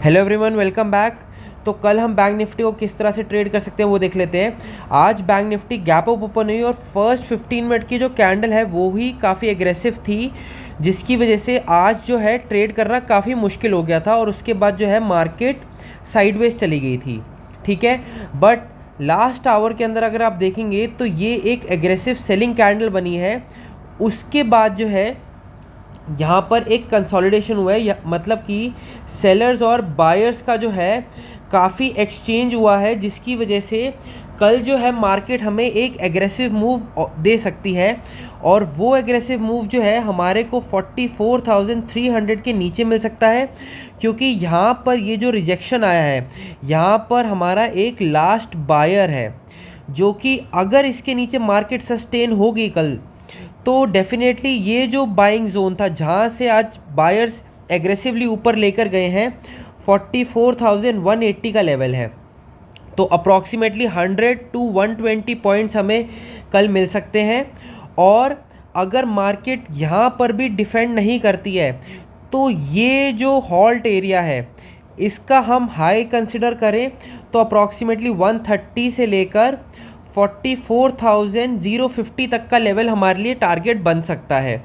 Hello everyone, welcome back. तो कल हम बैंक निफ्टी को किस तरह से ट्रेड कर सकते हैं वो देख लेते हैं। आज bank Nifty gap up open हुई और फर्स्ट 15 मिनट की जो कैंडल है वो ही काफ़ी एग्रेसिव थी, जिसकी वजह से आज जो है ट्रेड करना काफ़ी मुश्किल हो गया था और उसके बाद जो है मार्केट साइडवेज चली गई थी। ठीक है, बट लास्ट आवर के अंदर अगर आप देखेंगे तो ये एक एग्रेसिव सेलिंग कैंडल बनी है। उसके बाद जो है यहाँ पर एक कंसोलिडेशन हुआ है, मतलब कि सेलर्स और बायर्स का जो है काफ़ी एक्सचेंज हुआ है, जिसकी वजह से कल जो है मार्केट हमें एक एग्रेसिव मूव दे सकती है। और वो एग्रेसिव मूव जो है हमारे को 44,300 के नीचे मिल सकता है, क्योंकि यहाँ पर ये जो रिजेक्शन आया है यहाँ पर हमारा एक लास्ट बायर है, जो कि अगर इसके नीचे मार्केट सस्टेन होगी कल तो डेफिनेटली ये जो बाइंग जोन था जहाँ से आज बायर्स एग्रेसिवली ऊपर लेकर गए हैं 44,180 का लेवल है। तो अप्रॉक्सीमेटली 100 to 120 पॉइंट्स हमें कल मिल सकते हैं। और अगर मार्केट यहाँ पर भी डिफेंड नहीं करती है तो ये जो हॉल्ट एरिया है इसका हम हाई कंसिडर करें तो अप्रॉक्सीमेटली 130 से लेकर 44,050 तक का लेवल हमारे लिए टारगेट बन सकता है।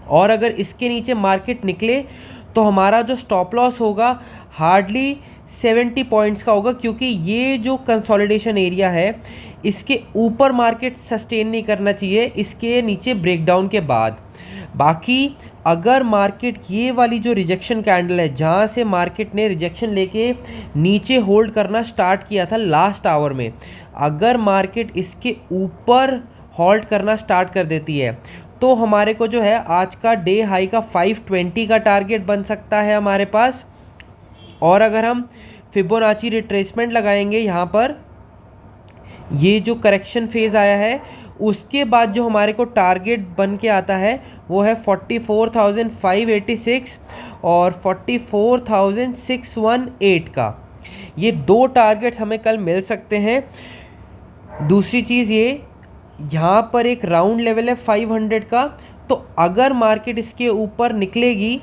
और अगर इसके नीचे मार्केट निकले तो हमारा जो स्टॉप लॉस होगा हार्डली 70 पॉइंट्स का होगा, क्योंकि ये जो कंसोलिडेशन एरिया है इसके ऊपर मार्केट सस्टेन नहीं करना चाहिए इसके नीचे ब्रेकडाउन के बाद। बाकी अगर मार्केट ये वाली जो रिजेक्शन कैंडल है जहाँ से मार्केट ने रिजेक्शन लेके नीचे होल्ड करना स्टार्ट किया था लास्ट आवर में, अगर मार्केट इसके ऊपर हॉल्ट करना स्टार्ट कर देती है तो हमारे को जो है आज का डे हाई का 520 का टारगेट बन सकता है हमारे पास। और अगर हम फिबोनाची रिट्रेसमेंट लगाएंगे यहाँ पर, ये जो करेक्शन फेज़ आया है उसके बाद जो हमारे को टारगेट बन के आता है वो है 44,586 और 44,618 का। ये दो टारगेट्स हमें कल मिल सकते हैं। दूसरी चीज़ ये यहाँ पर एक राउंड लेवल है 500 का, तो अगर मार्केट इसके ऊपर निकलेगी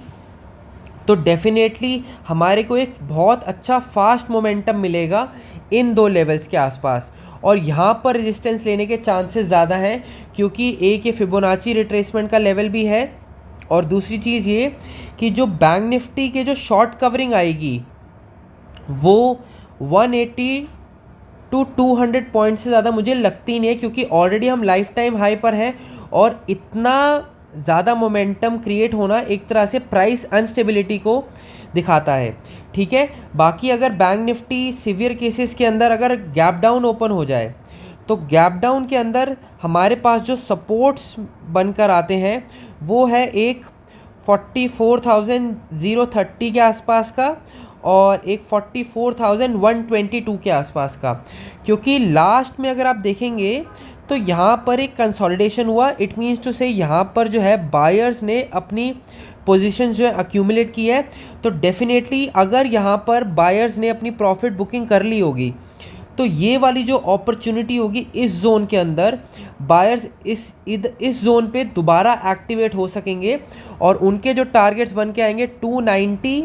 तो डेफिनेटली हमारे को एक बहुत अच्छा फास्ट मोमेंटम मिलेगा इन दो लेवल्स के आसपास। और यहाँ पर रेजिस्टेंस लेने के चांसेस ज़्यादा हैं, क्योंकि एक ये फिबोनाची रिट्रेसमेंट का लेवल भी है। और दूसरी चीज़ ये कि जो बैंक निफ्टी के जो शॉर्ट कवरिंग आएगी वो 180 to 200 पॉइंट से ज़्यादा मुझे लगती नहीं है, क्योंकि ऑलरेडी हम लाइफ टाइम हाई पर हैं और इतना ज़्यादा मोमेंटम क्रिएट होना एक तरह से प्राइस अनस्टेबिलिटी को दिखाता है। ठीक है, बाकी अगर बैंक निफ्टी सीवियर केसेस के अंदर अगर गैप डाउन ओपन हो जाए तो गैप डाउन के अंदर हमारे पास जो सपोर्ट्स बनकर आते हैं वो है एक 44,030 के आसपास का और एक 44,122 के आसपास का। क्योंकि लास्ट में अगर आप देखेंगे तो यहाँ पर एक कंसोलिडेशन हुआ, इट मीन्स टू से यहाँ पर जो है बायर्स ने अपनी पोजीशन जो है अक्यूमुलेट की है। तो डेफिनेटली अगर यहाँ पर बायर्स ने अपनी प्रॉफिट बुकिंग कर ली होगी तो ये वाली जो अपॉर्चुनिटी होगी इस जोन के अंदर बायर्स इस जोन पे दोबारा एक्टिवेट हो सकेंगे और उनके जो टारगेट्स बन के आएंगे 290,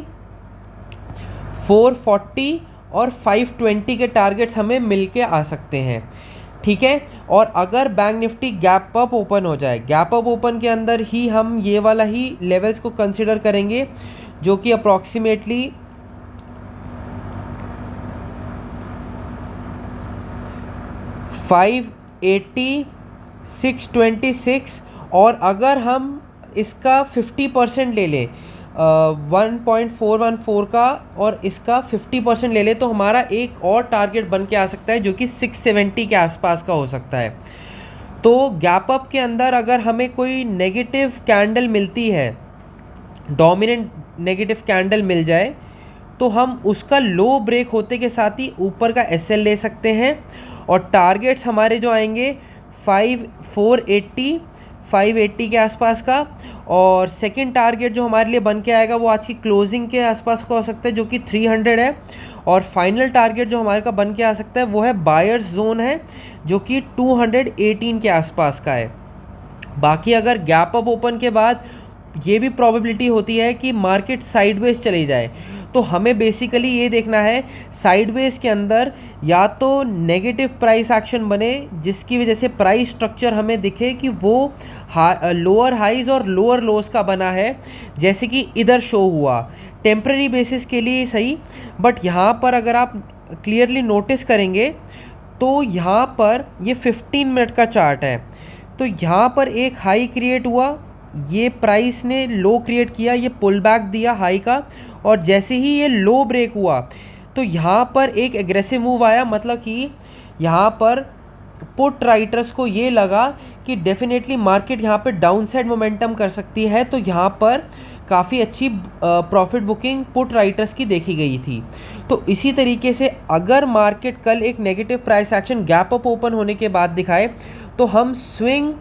440 और 520 के टारगेट्स हमें मिल के आ सकते हैं। ठीक है, और अगर bank Nifty gap up open हो जाए, गैप अप ओपन के अंदर ही हम ये वाला ही लेवल्स को कंसिडर करेंगे, जो कि अप्रॉक्सीमेटली 580, 626। और अगर हम इसका 50% ले लें 1.414 का और इसका 50% ले ले तो हमारा एक और टारगेट बन के आ सकता है जो कि 670 के आसपास का हो सकता है। तो गैप अप के अंदर अगर हमें कोई नेगेटिव कैंडल मिलती है, डोमिनेंट नेगेटिव कैंडल मिल जाए, तो हम उसका लो ब्रेक होते के साथ ही ऊपर का एसएल ले सकते हैं। और टारगेट्स हमारे जो आएंगे 480, 580 के आसपास का। और सेकंड टारगेट जो हमारे लिए बन के आएगा वो आज की क्लोजिंग के आसपास का हो सकता है, जो कि 300 है। और फाइनल टारगेट जो हमारे का बन के आ सकता है वो है बायर्स जोन है, जो कि 218 के आसपास का है। बाकी अगर गैप अप ओपन के बाद ये भी प्रोबेबिलिटी होती है कि मार्केट साइडवेज चली जाए, तो हमें बेसिकली ये देखना है साइडवेज के अंदर या तो नेगेटिव प्राइस एक्शन बने जिसकी वजह से प्राइस स्ट्रक्चर हमें दिखे कि वो लोअर हाइज और लोअर लोज का बना है, जैसे कि इधर शो हुआ टेम्पररी बेसिस के लिए सही। बट यहाँ पर अगर आप क्लियरली नोटिस करेंगे तो यहाँ पर ये 15 मिनट का चार्ट है, तो यहाँ पर एक हाई क्रिएट हुआ, ये प्राइस ने लो क्रिएट किया, ये पुल बैक दिया हाई का, और जैसे ही ये लो ब्रेक हुआ तो यहाँ पर एक एग्रेसिव मूव आया। मतलब कि यहाँ पर पुट राइटर्स को ये लगा कि डेफिनेटली मार्केट यहाँ पे डाउन साइड मोमेंटम कर सकती है, तो यहाँ पर काफ़ी अच्छी प्रॉफिट बुकिंग पुट राइटर्स की देखी गई थी। तो इसी तरीके से अगर मार्केट कल एक negative price action gap up open होने के बाद दिखाए तो हम स्विंग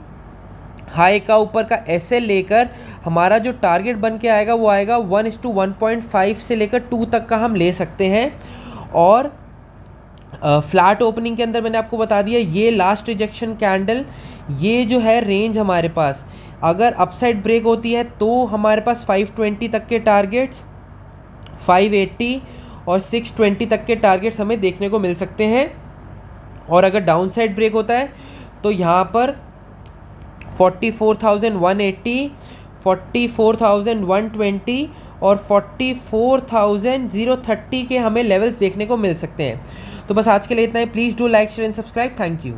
हाई का ऊपर का एसएल लेकर हमारा जो टारगेट बन के आएगा वो आएगा 1:1.5 से लेकर 2 तक का हम ले सकते हैं। और फ्लैट ओपनिंग के अंदर मैंने आपको बता दिया ये लास्ट रिजेक्शन कैंडल, ये जो है रेंज हमारे पास अगर अपसाइड ब्रेक होती है तो हमारे पास 520 तक के टारगेट्स, 580 और 620 तक के टारगेट्स हमें देखने को मिल सकते हैं। और अगर डाउन साइड ब्रेक होता है तो यहाँ पर 44,180, 44,120 और 44,030 के हमें लेवल्स देखने को मिल सकते हैं। तो बस आज के लिए इतना ही। Please do like share and subscribe. Thank you.